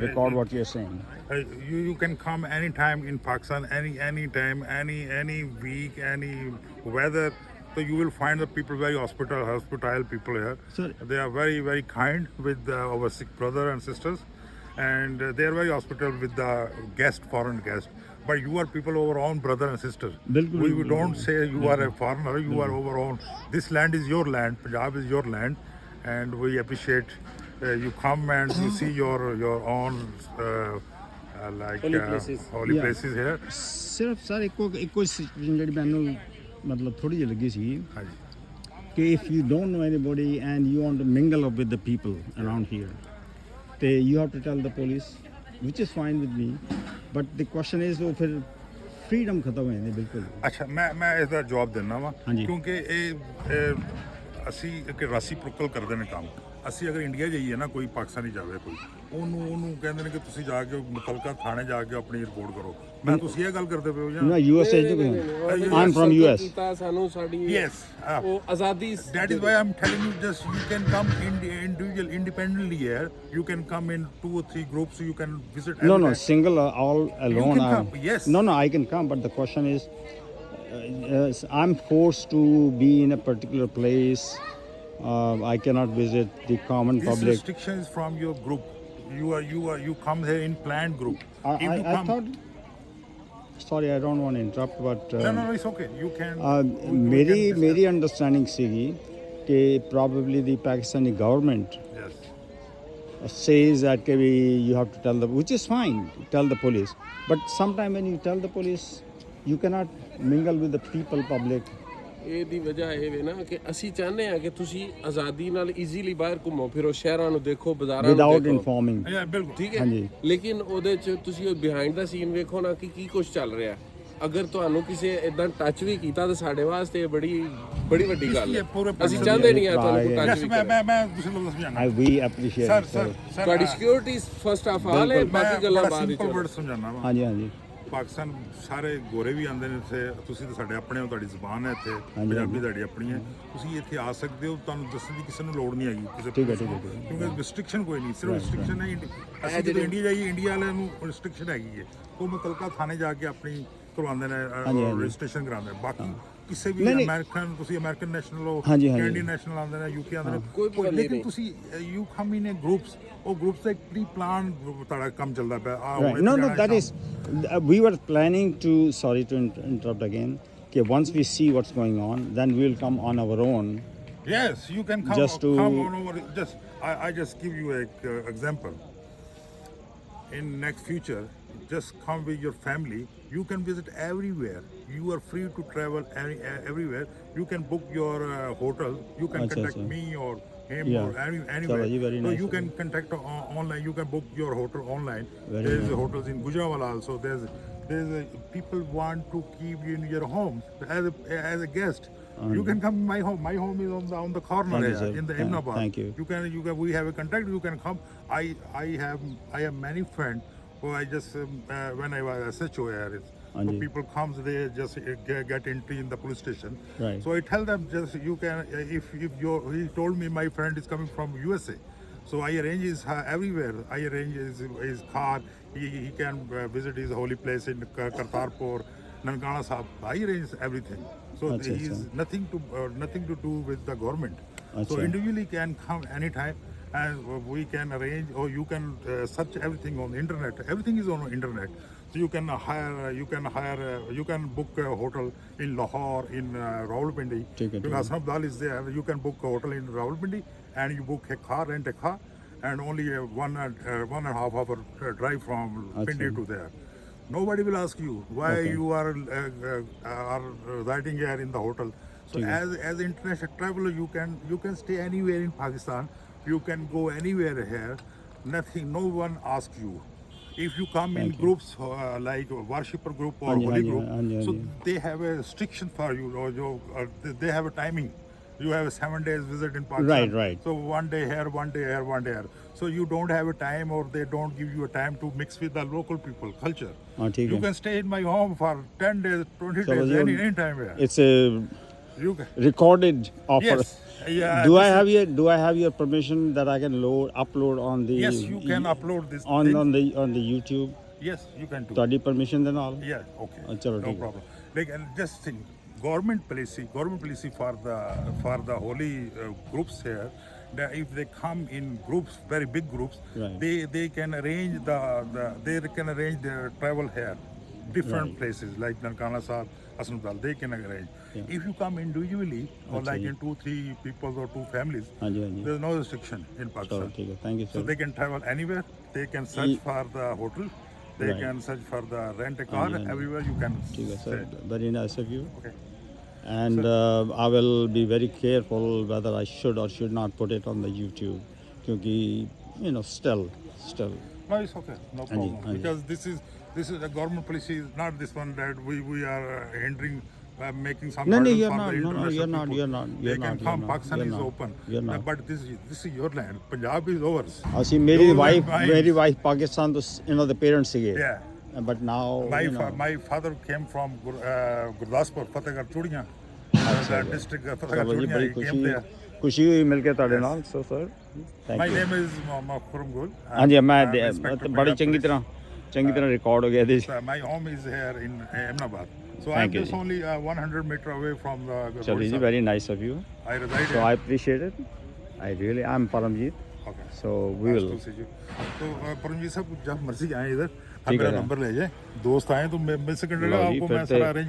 record what you're saying. You can come anytime in Pakistan, any time, any week, any weather. So you will find the people very hospitable people here. Sir. They are very kind with our Sikh brother and sisters, and they are very hospitable with the foreign guest. But you are people of our own brother and sister. Bilkul, We bilkul, don't say you are a foreigner. You are our own. This land is your land. Punjab is your land, and we appreciate you come and you see your own Holy places. holy Yeah. places here. ਸਿਰਫ sir ਇੱਕੋ situation ਜਿਹੜੀ ਮੈਨੂੰ ਮਤਲਬ ਥੋੜੀ ਜਿਹੀ ਲੱਗੀ ਸੀ ਹਾਂਜੀ ਕਿ if you don't know anybody and you want to mingle up with the people around here, ਤੇ you have to tell the police, which is fine with me, but the question is ਉਹ ਫਿਰ freedom ਖਤਮ ਹੋ ਜਾਂਦੀ ਬਿਲਕੁਲ। ਅੱਛਾ ਮੈਂ ਇਸ ਦਾ ਜਵਾਬ ਦਿੰਦਾ ਵਾਂ ਹਾਂਜੀ। ਕਿਉਂਕਿ ਇਹ ਅਸੀਂ ਇੱਕ ਰੈਸੀਪ੍ਰੋਕਲ ਕਰਦੇ ਨੇ ਕੰਮ। ਅਸੀਂ ਅਗਰ ਇੰਡੀਆ ਜਾਈਏ ਨਾ ਕੋਈ ਪਾਕਿਸਤਾਨੀ ਜਾਵੇ ਕੋਈ ਉਹਨੂੰ ਕਹਿੰਦੇ ਨੇ ਕਿ ਤੁਸੀਂ ਜਾ ਕੇ ਮੁਤਲਕਾ ਥਾਣੇ ਜਾ ਕੇ ਆਪਣੀ ਰਿਪੋਰਟ ਕਰੋ। ਮੈਂ ਤੁਸੀਂ ਇਹ ਗੱਲ ਕਰਦੇ ਪਏ ਹੋ ਜਾਂ ਨਾ USA ਚ I'm from US. ਕੀਤਾ ਸਾਨੂੰ ਸਾਡੀ Yes. ਉਹ ਆਜ਼ਾਦੀ That is why I'm telling you, just you can come independently here. You can come in 2 or 3 groups. You can visit. No, everywhere. single, all alone. can come, yes. No, I can come, but the question is, I'm forced to be in a particular place. I cannot visit the common This public. restriction is from your group. You come here in planned group. If you I come, thought. Sorry, I don't want to interrupt, but no, it's okay. You can. मेरी understanding सीगी कि probably the Pakistani government Yes. says that you have to tell which is fine, tell the police. But sometime when you tell the police, you cannot mingle with the people, public. ਇਹਦੀ ਵਜ੍ਹਾ ਇਹ ਵੇ ਨਾ ਕਿ ਅਸੀਂ ਚਾਹੁੰਦੇ ਆ ਕਿ ਤੁਸੀਂ ਆਜ਼ਾਦੀ ਨਾਲ ਈਜ਼ੀਲੀ ਬਾਹਰ ਘੁੰਮੋ ਫਿਰੋ ਸ਼ਹਿਰਾਂ ਨੂੰ ਦੇਖੋ ਬਾਜ਼ਾਰਾਂ ਨੂੰ Without ਦੇਖੋ informing. Yeah, ਬਿਲਕੁਲ। ਠੀਕ ਹੈ ਹਾਂਜੀ। ਲੇਕਿਨ ਉਹਦੇ ਚ ਤੁਸੀਂ ਉਹ ਬਿਹਾਈਂਡ ਦਾ ਸੀਨ ਵੇਖੋ ਨਾ ਕਿ ਕੀ ਕੁਝ ਚੱਲ ਰਿਹਾ। ਅਗਰ ਤੁਹਾਨੂੰ ਕਿਸੇ ਇਦਾਂ ਟੱਚ ਵੀ ਕੀਤਾ ਤਾਂ ਸਾਡੇ ਵਾਸਤੇ ਬੜੀ ਵੱਡੀ ਗੱਲ ਹੈ। ਅਸੀਂ ਚਾਹੁੰਦੇ ਨਹੀਂ ਆ ਤੁਹਾਨੂੰ ਕੋਈ ਟੱਚ Yes, ਵੀ ਕਰੇ। ਮੈਂ ਤੁਸੀਂ ਲੋਕ ਸਮਝਾਣਾ। We appreciate Sir, it. sir, ਤੁਹਾਡੀ ਸਿਕਿਉਰਿਟੀ ਫਸਟ ਆਫ ਆਲ ਹੈ ਬਾਕੀ ਗੱਲਾਂ ਬਾਅਦ ਵਿੱਚ ਸਿੰਪਲ ਵਰਡ ਸਮਝਾਣਾ ਵਾ। ਹਾਂਜੀ ਹਾਂਜੀ ਪਾਕਿਸਤਾਨ ਸਾਰੇ ਗੋਰੇ ਵੀ ਆਉਂਦੇ ਨੇ ਇੱਥੇ। ਤੁਸੀਂ ਤਾਂ ਸਾਡੇ ਆਪਣੇ ਹੋ, ਤੁਹਾਡੀ ਜ਼ੁਬਾਨ ਹੈ ਇੱਥੇ, ਪੰਜਾਬੀ ਤੁਹਾਡੀ ਆਪਣੀ ਹੈ। ਤੁਸੀਂ ਇੱਥੇ ਆ ਸਕਦੇ ਹੋ, ਤੁਹਾਨੂੰ ਦੱਸਣ ਦੀ ਕਿਸੇ ਨੂੰ ਲੋੜ ਨਹੀਂ ਹੈਗੀ ਕਿਸੇ ਠੀਕ ਹੈ, ਪੁਲਿਸ ਨੂੰ। ਠੀਕ ਹੈ। ਕਿਉਂਕਿ ਰਿਸਟ੍ਰਿਕਸ਼ਨ ਕੋਈ ਨਹੀਂ, ਸਿਰਫ ਰਿਸਟ੍ਰਿਕਸ਼ਨ ਹੈ ਅਸੀਂ ਜਦੋਂ ਇੰਡੀਆ ਜਾਈਏ ਇੰਡੀਆ ਵਾਲਿਆਂ ਨੂੰ ਰਿਸਟ੍ਰਿਕਸ਼ਨ ਹੈਗੀ ਹੈ। ਉਹ ਮੁਤਲਕਾ ਥਾਣੇ ਜਾ ਕੇ ਆਪਣੀ ਕਰਵਾਉਂਦੇ ਨੇ ਰਜਿਸਟ੍ਰੇਸ਼ਨ ਕਰਾਉਂਦੇ। ਬਾਕੀ ਕਿਸੇ ਵੀ ਅਮਰੀਕਨ, ਤੁਸੀਂ ਅਮਰੀਕਨ ਨੈਸ਼ਨਲ ਹੋ, ਕੈਨੇਡੀਅਨ ਨੈਸ਼ਨਲ ਆਉਂਦੇ ਨੇ, ਯੂਕੇ ਆਉਂਦੇ ਨੇ, ਲੇਕਿਨ ਤੁਸੀਂ ਯੂ ਕਮ ਇਨ ਗਰੁੱਪਸ। ਉਹ ਗਰੁੱਪਸ ਦਾ ਇੱਕ ਪ੍ਰੀ ਪਲਾਨ ਤੁਹਾਡਾ ਕੰਮ ਚੱਲਦਾ ਪਿਆ। No, that is we were planning to, sorry to interrupt again, okay, once we see what's going on, then we will come on our own. Yes, you can come. Just to come on over. I just give you an example. In next future, just come with your family. You can visit everywhere. You are free to travel everywhere. You can book your hotel. You can contact me or him or anywhere. Very So nice. you can contact online. You can book your hotel online. There's hotels in Gujranwala also. There's people want to keep you in your home as a guest. You can come to my home. My home is on the corner Thank you, here sir. in the Imnabad. Thank you. You can. We have a contact. You can come. I have many friends who I just when I was SHO here. So people comes, they just get entry in the police station. Right. So I tell them just you can if he told me my friend is coming from USA. So I arrange his everywhere. I arrange his car. He can visit his holy place in Kartarpur, Nankana Sahib. I arrange everything. So he's nothing to do with the government. So individually can come anytime, and we can arrange, or you can search everything on the internet. Everything is on the internet. So you can you can book a hotel in Lahore, in Rawalpindi. Because Hassan Abdal is there. You can book a hotel in Rawalpindi, and you book a car, rent a car, and only one and a half hour drive from Pindi to there. Nobody will ask you why you are residing here in the hotel. So as international traveler, you can stay anywhere in Pakistan. You can go anywhere here. Nothing. No one asks you. If you come in groups like worshipper group or holy group, so they have a restriction for you, or they have a timing. You have a 7 days visit in Pakistan. Right. So one day here, one day here, one day here. So you don't have a time, or they don't give you a time to mix with the local people culture. You can stay in my home for 10 days, 20 days, any time here. It's a recorded offer. Yes. Yeah. Do I this is- have your permission that I can upload on the Yes, you can upload this on thing. on the YouTube? Yes, you can do. ਤੁਹਾਡੀ permission ਦੇ ਨਾਲ? Yeah, okay. ਚਲੋ No ਠੀਕ ਹੈ। problem. Like, and just think, government policy for the holy groups here. That if they come in groups, very big groups, Right. they can arrange their travel here, different Right. places like Nankana Sahib, Hasnudal. They can arrange. Yeah. If you come individually or like Okay. in 2-3 people or 2 families, ਹਾਂਜੀ ਹਾਂਜੀ there's no restriction in ਚਲੋ Pakistan. ਠੀਕ ਹੈ thank you So sir they can travel anywhere. They can search Ye- for the hotel. They Right. can search for the rent a car. yeah. Everywhere you can ਠੀਕ ਹੈ stay. Sir very nice of you Okay. and I will be very careful whether I should or should not put it on the YouTube क्योंकि you know still No, it's okay. No Anji, problem. Anji. Because this is a government policy. Is not this one that we are hindering. Making some No, burdens you're for not. the No, international you're not. people. You're not. They You're can not. come. You're not. Pakistan You're is not. open. You're not. But this is your land. Punjab is ours. ਅਸੀਂ ਮੇਰੀ Yours and wife mine. ਮੇਰੀ wife Pakistan ਤੋਂ ਦੇ parents ਸੀਗੇ Yeah. but now My you know my father came from Gurdaspur, Fatehgarh Chudiyan. District Fatehgarh ਚਲੋ ਜੀ Chudiyan. ਬੜੀ He came there. ਖੁਸ਼ੀ ਹੋਈ ਮਿਲ ਕੇ ਤੁਹਾਡੇ ਨਾਲ so sir thank My you name is Makhrum Gul. ਹਾਂਜੀ ਮੈਂ I'm Inspector ਬੜੀ Punjab Police. ਚੰਗੀ ਤਰ੍ਹਾਂ ਰਿਕਾਰਡ ਹੋ ਗਿਆ ਇਹਦੇ 'ਚ। My home is here in Ahmedabad. So Thank I'm you, just ji. only 100 meter away from the ਚਲੋ ਜੀ roadside. very nice of you I reside so here. I appreciate it I'm Paramjeet Okay. so we Nice will to see you. तो परमजीत साहब जब मर्जी आए इधर आप ठीक है मेरा ना। नंबर ले जाए दोस्त आए तो मैं मिल सकेंगे लो जी, आपको फिर मैं ते- सारा अरेंज